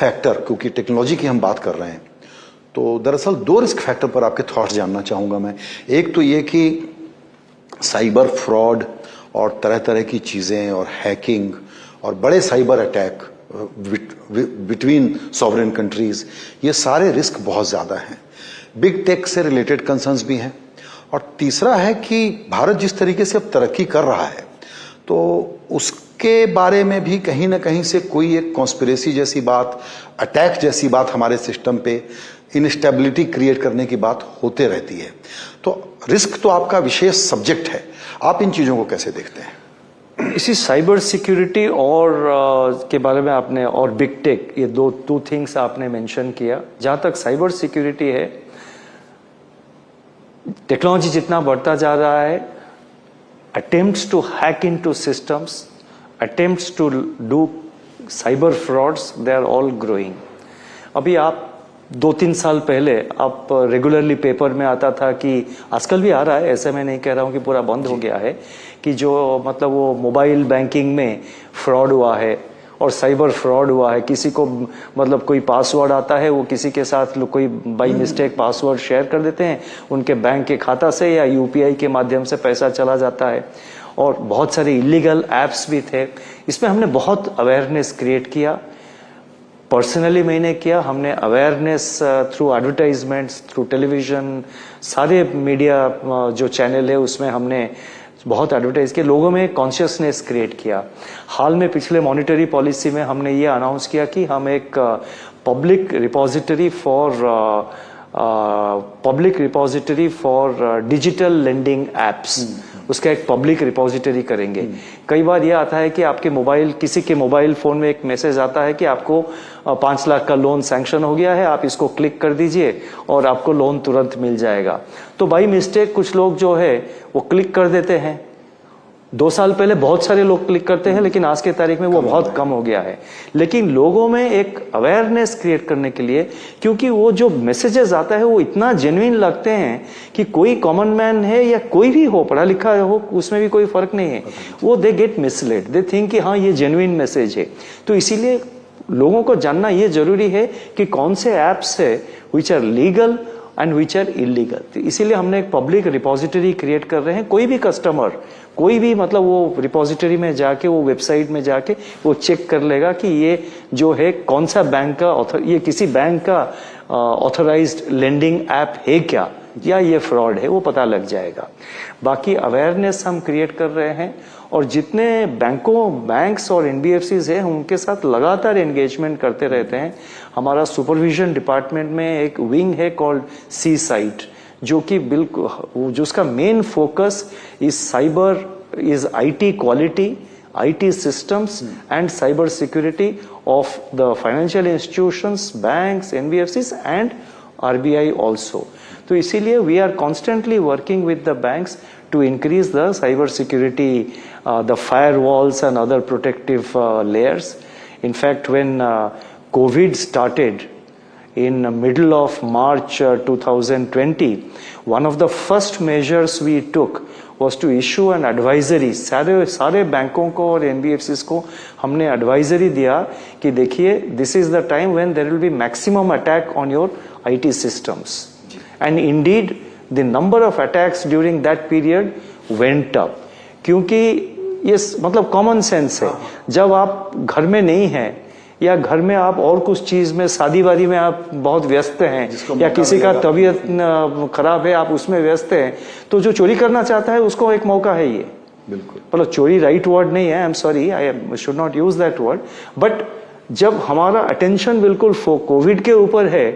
Factor, क्योंकि technology की हम बात कर रहे हैं, तो दरअसल 2 रिस्क फैक्टर पर आपके थॉट्स जानना चाहूँगा मैं। एक तो ये कि साइबर फ्रॉड और तरह तरह की चीज़ें और हैकिंग और बड़े cyber attack between sovereign countries, ये सारे रिस्क बहुत ज़्यादा हैं। बिग टेक से रिलेटेड कंसर्न्स भी हैं। और तीसरा है कि भारत जिस तरीके से अब तरक्की कर रहा है, तो उसके बारे में भी कहीं ना कहीं से कोई एक कॉन्स्पिरेसी जैसी बात, अटैक जैसी बात हमारे सिस्टम पे, इनस्टेबिलिटी क्रिएट करने की बात होते रहती है। तो रिस्क तो आपका विशेष सब्जेक्ट है, आप इन चीज़ों को कैसे देखते हैं? इसी साइबर सिक्योरिटी और के बारे में आपने, और बिग टेक, ये टू थिंग्स आपने मेंशन किया। जहां तक साइबर सिक्योरिटी है, टेक्नोलॉजी जितना बढ़ता जा रहा है, attempts to hack into systems, attempts to do cyber frauds, they are all growing. अभी आप 2-3 साल पहले आप रेगुलरली पेपर में आता था कि, आजकल भी आ रहा है, ऐसे मैं नहीं कह रहा हूँ कि पूरा बंद हो गया है, कि जो मतलब वो मोबाइल बैंकिंग में फ्रॉड हुआ है और साइबर फ्रॉड हुआ है। किसी को मतलब कोई पासवर्ड आता है, वो किसी के साथ कोई बाई मिस्टेक पासवर्ड शेयर कर देते हैं, उनके बैंक के खाता से या यूपीआई के माध्यम से पैसा चला जाता है। और बहुत सारे इलीगल एप्स भी थे। इसमें हमने बहुत अवेयरनेस क्रिएट किया, पर्सनली मैंने किया। हमने awareness through advertisements, through television, सारे मीडिया जो चैनल है उसमें हमने बहुत एडवर्टाइज किया, लोगों में कॉन्शियसनेस क्रिएट किया। हाल में पिछले मॉनिटरी पॉलिसी में हमने ये अनाउंस किया कि हम एक public repository for digital lending apps, उसका एक पब्लिक रिपोजिटरी करेंगे। कई बार ये आता है कि आपके मोबाइल, किसी के मोबाइल फोन में एक मैसेज आता है कि आपको 5 लाख का लोन सैंक्शन हो गया है, आप इसको क्लिक कर दीजिए और आपको लोन तुरंत मिल जाएगा। तो बाई मिस्टेक कुछ लोग जो है वो क्लिक कर देते हैं। 2 साल पहले बहुत सारे लोग क्लिक करते हैं, लेकिन आज के तारीख में वो बहुत कम हो गया है। लेकिन लोगों में एक अवेयरनेस क्रिएट करने के लिए, क्योंकि वो जो मैसेजेस आता है वो इतना जेन्युइन लगते हैं कि कोई कॉमन मैन है या कोई भी हो, पढ़ा लिखा हो, उसमें भी कोई फर्क नहीं है, वो they get misled, they think कि हाँ ये जेन्युइन मैसेज है। तो इसीलिए लोगों को जानना ये जरूरी है कि कौन से ऐप्स है which are legal and which are illegal. इसीलिए हमने एक पब्लिक रिपोजिटरी क्रिएट कर रहे हैं। कोई भी कस्टमर, कोई भी मतलब वो रिपोजिटरी में जाके, वो वेबसाइट में जाके वो चेक कर लेगा कि ये जो है कौन सा बैंक का, ये किसी बैंक का ऑथराइज्ड लेंडिंग ऐप है क्या, या ये फ्रॉड है, वो पता लग जाएगा। बाकी अवेयरनेस हम क्रिएट कर रहे हैं, और जितने बैंक्स और एनबीएफसीज हैं उनके साथ लगातार एंगेजमेंट करते रहते हैं। हमारा सुपरविजन डिपार्टमेंट में एक विंग है कॉल्ड सी साइट, जो कि बिल्कुल, जो उसका main focus is IT quality, IT systems and cyber security of the financial institutions, banks, NBFCs and RBI also. तो इसीलिए we are constantly working with the banks to increase the cyber security, the firewalls and other protective layers. In fact, when COVID started in the middle of March 2020, one of the first measures we took was to issue an advisory. सारे बैंकों को और NBFCs को हमने advisory दिया कि देखिए, this is the time when there will be maximum attack on your IT systems. And indeed, the number of attacks during that period went up. क्योंकि ये मतलब कॉमन सेंस है, जब आप घर में नहीं हैं या घर में आप और कुछ चीज में, शादी वादी में आप बहुत व्यस्त हैं, या किसी का तबीयत खराब है, आप उसमें व्यस्त हैं, तो जो चोरी करना चाहता है उसको एक मौका है ये। बिल्कुल, मतलब चोरी राइट वर्ड नहीं है, I am sorry, I should not use that word, but जब हमारा अटेंशन बिल्कुल कोविड के ऊपर है,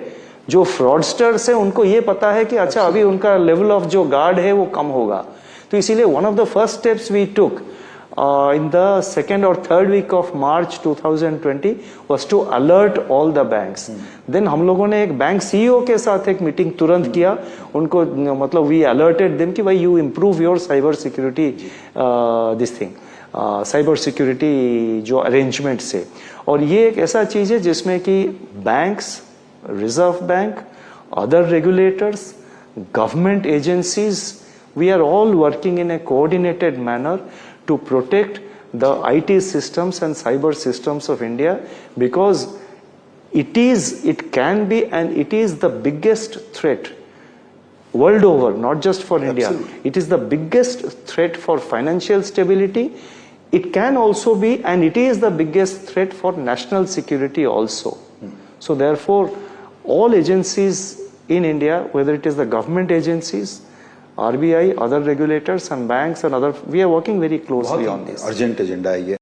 जो फ्रॉडस्टर्स है उनको ये पता है कि अच्छा अभी उनका लेवल ऑफ जो गार्ड है वो कम होगा, तो इसीलिए one of the first steps we took in the second or third week of March 2020 was to alert all the banks. Then हम लोगों ने एक बैंक CEO के साथ एक मीटिंग तुरंत किया, उनको मतलब we alerted them कि भाई you improve your cyber security this thing, cyber security जो arrangement से। और ये एक ऐसा चीज है जिसमें कि banks, Reserve Bank, other regulators, government agencies, we are all working in a coordinated manner to protect the IT systems and cyber systems of India, because it can be, and it is the biggest threat world over, not just for India. It is the biggest threat for financial stability. It can also be, and it is the biggest threat for national security also. So therefore, all agencies in India, whether it is the government agencies, RBI, other regulators and banks and other, we are working very closely on this. Urgent agenda है ये।